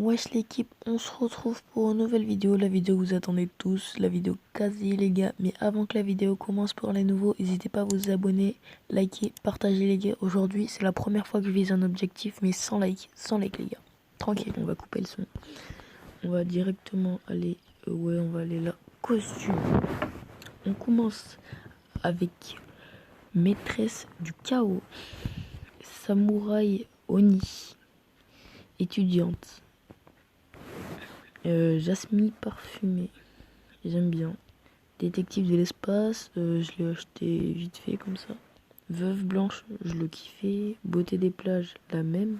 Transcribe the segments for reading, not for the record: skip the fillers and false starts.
Wesh l'équipe, on se retrouve pour une nouvelle vidéo, la vidéo que vous attendez tous, la vidéo quasi les gars. Mais avant que la vidéo commence, pour les nouveaux, n'hésitez pas à vous abonner, liker, partager les gars. Aujourd'hui c'est la première fois que je vise un objectif, mais sans like les gars. Tranquille, on va couper le son. On va directement aller, on va aller là, costume. On commence avec maîtresse du chaos, samouraï Oni, étudiante. Jasmine parfumée, j'aime bien. Détective de l'espace, je l'ai acheté vite fait comme ça. Veuve blanche, je le kiffais. Beauté des plages, la même.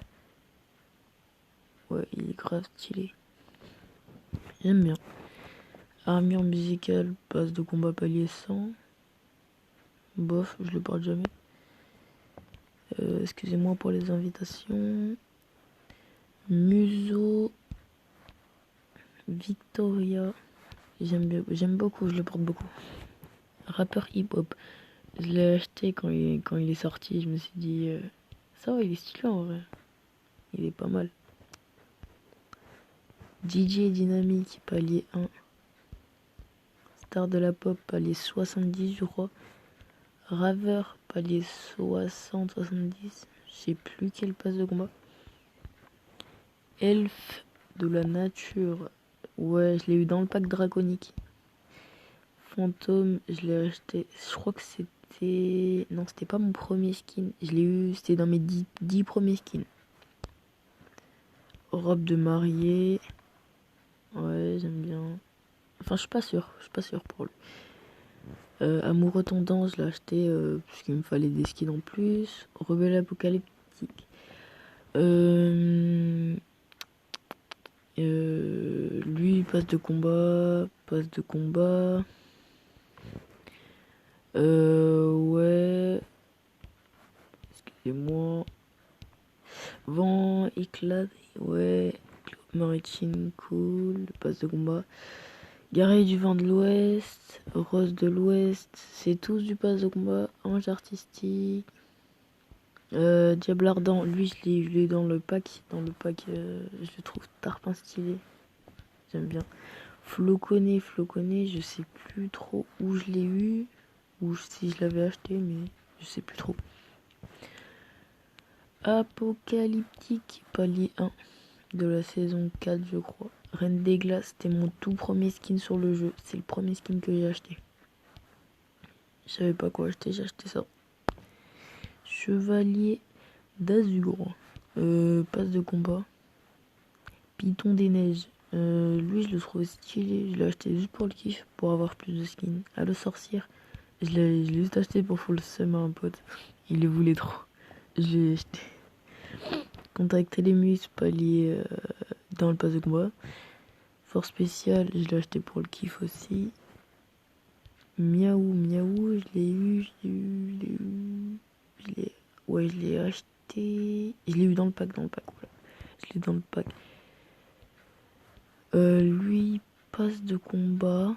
Ouais, il est grave stylé. J'aime bien. Armure musicale, passe de combat palier 100. Bof, je le porte jamais. Excusez-moi pour les invitations. Museau Victoria. J'aime beaucoup, je le porte beaucoup. Rappeur hip-hop. Je l'ai acheté quand il est sorti. Je me suis dit, ça va, il est stylé en vrai. Il est pas mal. DJ Dynamique, palier 1. Star de la pop, palier 70, je crois. Raveur, palier 60-70. Je sais plus quelle passe de combat. Elfe de la nature. Ouais, je l'ai eu dans le pack draconique. Fantôme, je l'ai acheté. Je crois que c'était... Non, c'était pas mon premier skin. Je l'ai eu, c'était dans mes 10 premiers skins. Robe de mariée. Ouais, j'aime bien. Enfin, je suis pas sûr pour lui. Amoureux tendance, je l'ai acheté parce qu'il me fallait des skins en plus. Rebelle apocalyptique. Lui, passe de combat. Ouais. Excusez-moi. Vent, éclat. Ouais. Maritime, cool. Passe de combat. Guerrier du vent de l'Ouest, Rose de l'Ouest, c'est tous du pass de combat. Ange artistique, Diable ardent, lui je l'ai dans le pack. Je le trouve tarpin stylé. J'aime bien. Floconné, je sais plus trop où je l'ai eu, ou si je l'avais acheté, mais je sais plus trop. Apocalyptique, palier 1 de la saison 4, je crois. Reine des glaces, c'était mon tout premier skin sur le jeu. C'est le premier skin que j'ai acheté. Je savais pas quoi acheter, j'ai acheté ça. Chevalier d'Azur. Passe de combat. Python des neiges. Lui, je le trouve stylé. Je l'ai acheté juste pour le kiff, pour avoir plus de skins. Allo sorcière. Je l'ai juste acheté pour faire le seum à un pote. Il les voulait trop. Je l'ai acheté. Contacter les mus, palier dans le pass de combat. Force spéciale, je l'ai acheté pour le kiff aussi. Miaou, je l'ai eu. Ouais, je l'ai acheté. Je l'ai eu dans le pack, voilà. Je l'ai dans le pack. Lui, passe de combat.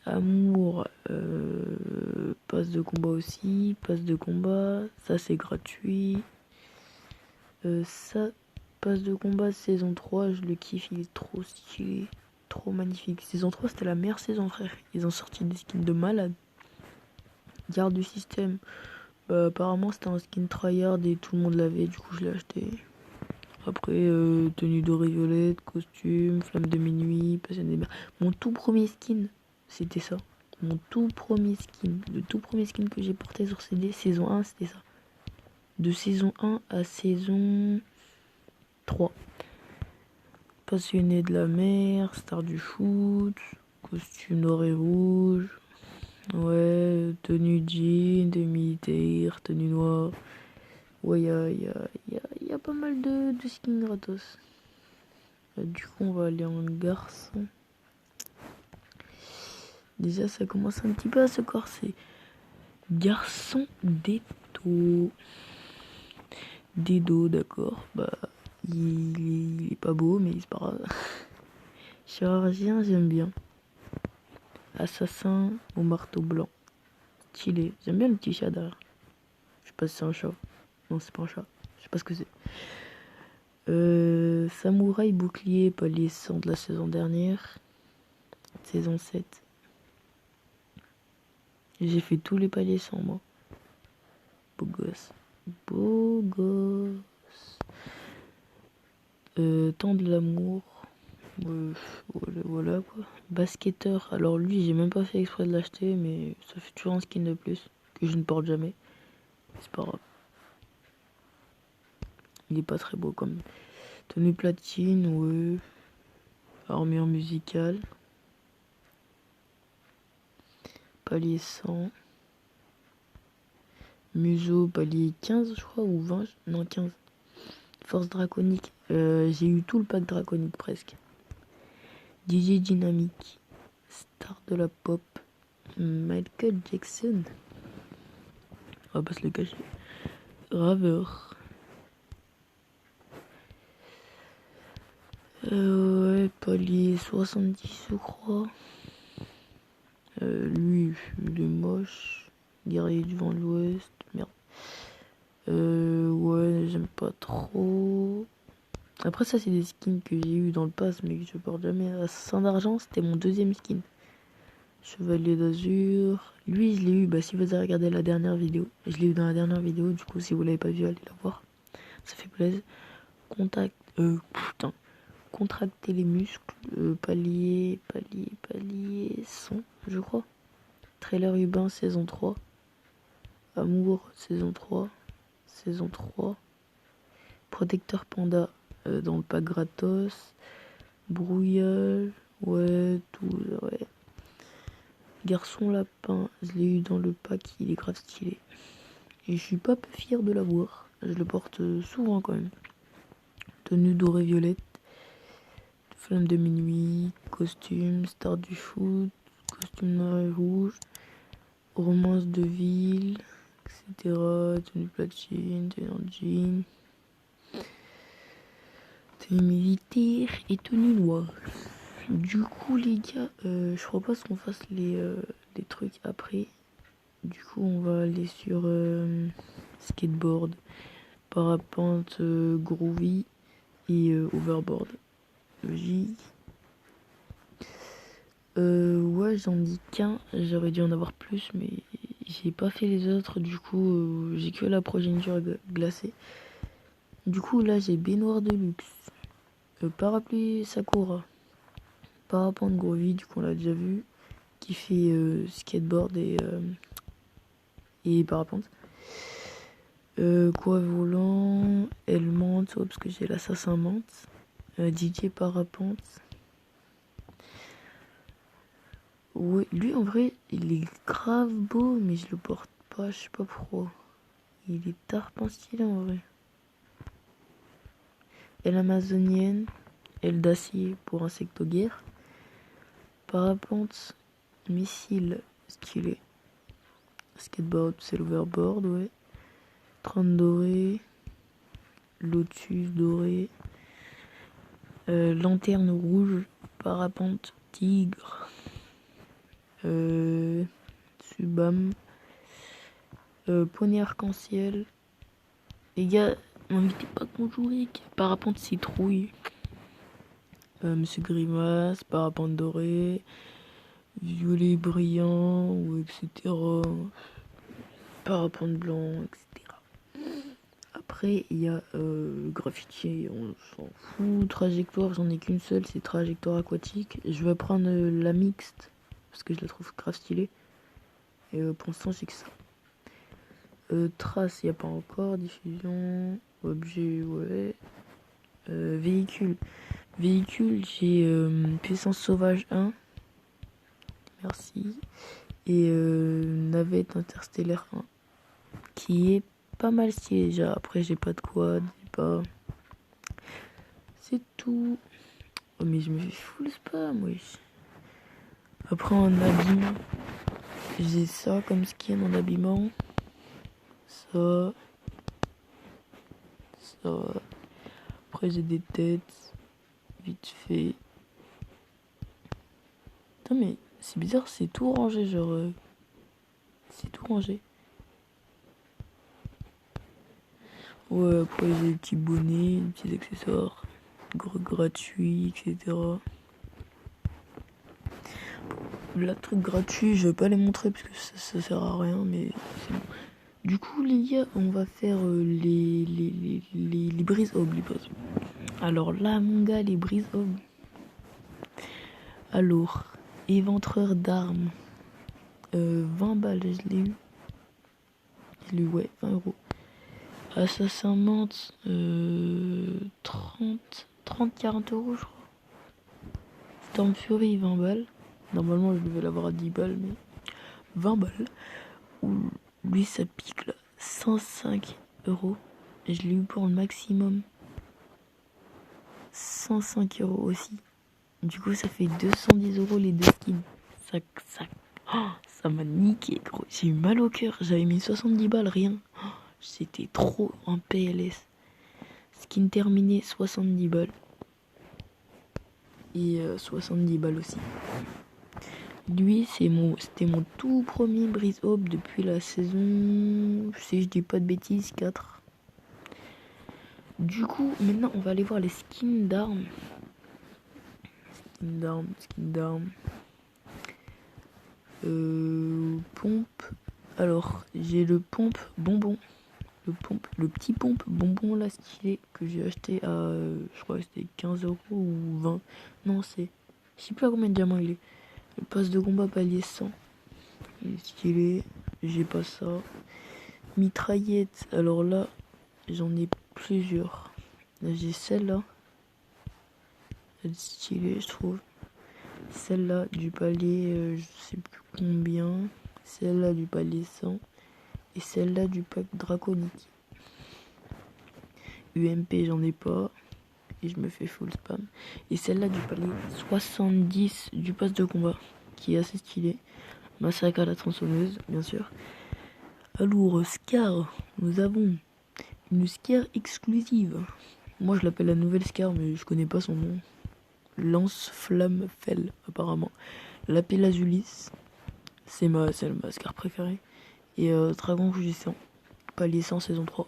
Amour, passe de combat aussi. Passe de combat, ça c'est gratuit. Ça, passe de combat saison 3, je le kiffe, il est trop stylé. Trop magnifique. Saison 3, c'était la meilleure saison, frère. Ils ont sorti des skins de malade. Garde du système. Apparemment, c'était un skin tryhard et tout le monde l'avait, du coup, je l'ai acheté. Après, tenue dorée violette, costume, flamme de minuit, passion des mers. Mon tout premier skin, c'était ça. Mon tout premier skin. Le tout premier skin que j'ai porté sur CD, saison 1, c'était ça. De saison 1 à saison 3. Passionné de la mer, star du foot, costume noir et rouge. Ouais, tenue jean, de militaire, tenue noire. Ouais, il y a pas mal de skins gratos. Du coup, on va aller en garçon. Déjà, ça commence un petit peu à se corser. Garçon Dedo. Dedo, d'accord. Il est pas beau, mais c'est pas grave. Chirurgien, j'aime bien. Assassin au marteau blanc. Stylé. J'aime bien le petit chat derrière. Je sais pas si c'est un chat. Non, c'est pas un chat. Je sais pas ce que c'est. Samouraï bouclier palier 100 de la saison dernière. Saison 7. J'ai fait tous les paliers 100 moi. Beau gosse. Beau gosse. Temps de l'amour. Voilà quoi. Basketteur. Alors lui, j'ai même pas fait exprès de l'acheter, mais ça fait toujours un skin de plus que je ne porte jamais. C'est pas grave. Il est pas très beau comme tenue platine, ouais. Armure musicale. Palier 100. Museau, palier 15, je crois, ou 20. Non, 15. Force draconique. J'ai eu tout le pack draconique presque. DJ Dynamique. Star de la pop. Michael Jackson. On va pas se le cacher. Raveur. Ouais, palier 70, je crois. Lui, il est moche. Guerrier du vent de l'Ouest. Merde. Ouais, j'aime pas trop. Après, ça, c'est des skins que j'ai eu dans le pass, mais que je porte jamais. Assassin d'argent, c'était mon deuxième skin. Chevalier d'azur. Lui, je l'ai eu, si vous avez regardé la dernière vidéo. Je l'ai eu dans la dernière vidéo, du coup, si vous l'avez pas vu, allez la voir. Ça fait plaisir. Contracter les muscles. Palier 100, je crois. Trailer Urbain, saison 3. Amour, saison 3. Saison 3. Protecteur panda dans le pack gratos. Brouillage, ouais, tout, ouais. Garçon lapin, je l'ai eu dans le pack, il est grave stylé. Et je suis pas peu fier de l'avoir. Je le porte souvent quand même. Tenue dorée violette. Flamme de minuit. Costume. Star du foot. Costume noir et rouge. Romance de ville. Etc. Tenue platine. Tenue en jean. Tenue militaire et tenue noire. Du coup les gars, je propose qu'on fasse les trucs après. Du coup on va aller sur skateboard, parapente groovy et overboard. Logique. Ouais, j'en dis qu'un, j'aurais dû en avoir plus mais j'ai pas fait les autres, du coup j'ai que la progéniture glacée. Du coup là j'ai baignoire de luxe, parapluie Sakura, parapente groovy, du coup on l'a déjà vu, qui fait skateboard et parapente. Quoi volant, elle monte, parce que j'ai l'assassin menthe. DJ parapente. Ouais, lui en vrai, il est grave beau, mais je le porte pas, je sais pas pourquoi. Il est tarpin stylé en vrai. Elle amazonienne, elle d'acier pour insectoguerre. Parapente, missile stylé. Skateboard, c'est l'overboard, ouais. Trône doré. Lotus doré. Lanterne rouge. Parapente tigre. Subam. Poney arc-en-ciel. Les gars, m'invitez pas qu'on joue avec. Parapente citrouille. Monsieur Grimace. Parapente doré. Violet brillant, ou etc. Parapente blanc, etc. Après, il y a graffiti, on s'en fout. Trajectoire, j'en ai qu'une seule, c'est trajectoire aquatique. Je vais prendre la mixte, parce que je la trouve grave stylée. Et pour l'instant, c'est que ça. Trace, il n'y a pas encore. Diffusion, objet, ouais. Véhicule. Véhicule, j'ai puissance sauvage 1. Merci. Et navette interstellaire 1. Qui est pas mal stylé déjà. Après, j'ai pas de quad, j'ai pas. C'est tout. Oh, mais je me fais full spam, wesh. Après, en habillement, j'ai ça comme skin en habillement. Ça. Ça. Après, j'ai des têtes. Vite fait. Putain, mais c'est bizarre, c'est tout rangé, genre. C'est tout rangé. Ouais, après j'ai des petits bonnets, des petits accessoires, gratuits, etc. Là, truc gratuit, je vais pas les montrer parce que ça sert à rien, mais c'est bon. Du coup, les gars, on va faire les brises hobby. Alors là, mon gars, les brises hobby. Alors, éventreur d'armes, 20 balles, je l'ai eu. Ouais, 20 euros. Assassin menthe, 30-40 euros, je crois. Storm Fury, 20 balles. Normalement, je devais l'avoir à 10 balles, mais 20 balles. Ouh, lui, ça pique là. 105 euros. Et je l'ai eu pour le maximum. 105 euros aussi. Du coup, ça fait 210 euros les deux skins. Ça m'a niqué, gros. J'ai eu mal au cœur. J'avais mis 70 balles, rien. C'était trop en PLS. Skin terminé, 70 balles. Et 70 balles aussi. Lui, c'était mon tout premier Brise Hope depuis la saison, si je dis pas de bêtises, 4. Du coup, maintenant, on va aller voir les skins d'armes. Skins d'armes. Pompe. Alors, j'ai le pompe bonbon. Le petit pompe bonbon là stylé que j'ai acheté à, je crois que c'était 15 euros ou 20. Non, je sais plus à combien de diamants il est. Le passe de combat palier 100. Il est stylé. J'ai pas ça. Mitraillette. Alors là, j'en ai plusieurs. Là, j'ai celle-là. Elle est stylée, je trouve. Celle-là du palier, je sais plus combien. Celle-là du palier 100. Et celle-là du pack draconique. UMP, j'en ai pas. Et je me fais full spam. Et celle-là du palier 70 du pass de combat. Qui est assez stylé. Massacre à la tronçonneuse, bien sûr. Alors, Scar. Nous avons une Scar exclusive. Moi, je l'appelle la nouvelle Scar, mais je connais pas son nom. Lance-flamme Fell, apparemment. Lapis Azulis. C'est ma Scar préférée. Et Dragon Rugissant. Palier 100, saison 3.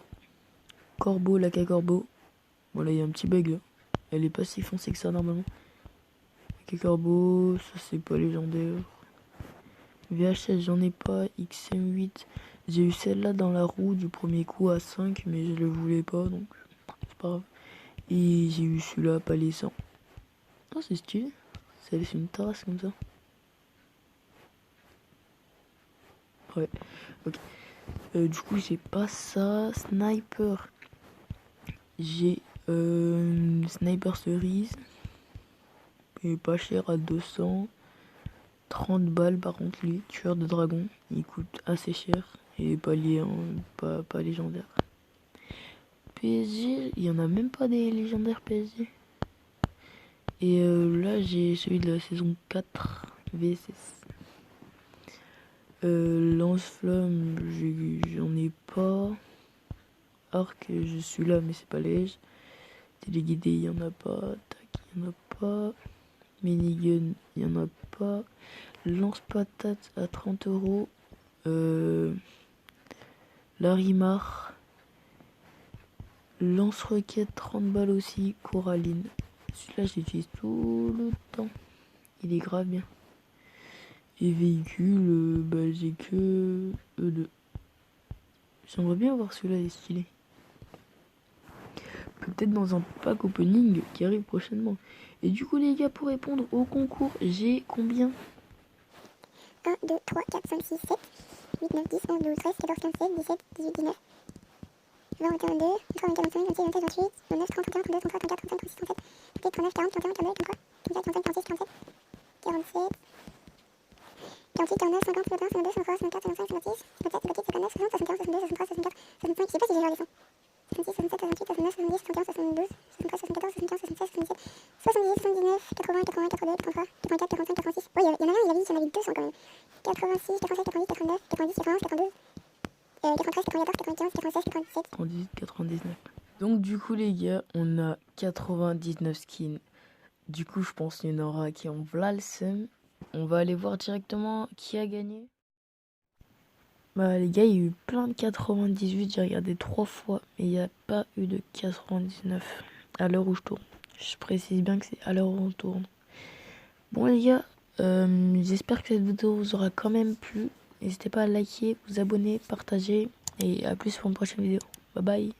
Corbeau, Laca Corbeau. Voilà, il y a un petit bug là. Elle est pas si foncée que ça normalement. Laca Corbeau, ça c'est pas légendaire. VHS, j'en ai pas. XM8. J'ai eu celle-là dans la roue du premier coup à 5, mais je le voulais pas, donc c'est pas grave. Et j'ai eu celui-là, palier 100. Oh, c'est stylé. Ça laisse une trace comme ça. Ouais, ok. Du coup, j'ai pas ça. Sniper. J'ai une sniper cerise. Et pas cher à 230 balles par contre, lui. Tueur de dragon. Il coûte assez cher. Et pas lié, hein, pas légendaire. PSG, il y en a même pas des légendaires PSG. Et là, j'ai celui de la saison 4 VSS. Lance-flamme, j'en ai pas. Arc, je suis là, mais c'est pas léger. Téléguidé, il y en a pas. Tac, il y en a pas. Minigun, il y en a pas. Lance-patate à 30 euros. Larimar. Lance-roquette, 30 balles aussi. Coraline. Celui-là, j'utilise tout le temps. Il est grave bien. Et véhicule, bah j'ai que E2. J'aimerais bien avoir celui-là, il est stylé. Peut-être dans un pack opening qui arrive prochainement. Et du coup, les gars, pour répondre au concours, j'ai combien? 1, 2, 3, 4, 5, 6, 7, 8, 9, 10, 11, 12, 13, 14, 15, 16, 17, 18, 19, 20, 21, 22, 23, 24, 25, 26, 27, 28, 29, 30, 31, 32, 33, 34, 35, 36, 37, 38, 39, 40, 41, 42, 43, 44, 45, 46, 47, 47, 48, 49, 50, 51, 52, 53, 54, 55, 56, 57, 58, 59, 60, 61, 62, 63, 64, 65, je sais pas si j'ai regardé ça. 66, 67, 68, 69, 70, 71, 72, 73, 74, 75, 76, 77, 70, 79, 80, 81, 82, 83, 84, 85, 86. Ouais, il y en a un, il avait dit qu'il y en avait 200 quand même. 86, 87, 88, 89, 90, 91, 92, 93, 94, 95, 96, 97. 98, 99. Donc du coup les gars, on a 99 skins. Du coup je pense qu'il y en aura qui ont v'là le seum. On va aller voir directement qui a gagné. Bah les gars, il y a eu plein de 98, j'ai regardé 3 fois, mais il n'y a pas eu de 99 à l'heure où je tourne. Je précise bien que c'est à l'heure où on tourne. Bon les gars, j'espère que cette vidéo vous aura quand même plu. N'hésitez pas à liker, vous abonner, partager et à plus pour une prochaine vidéo. Bye bye.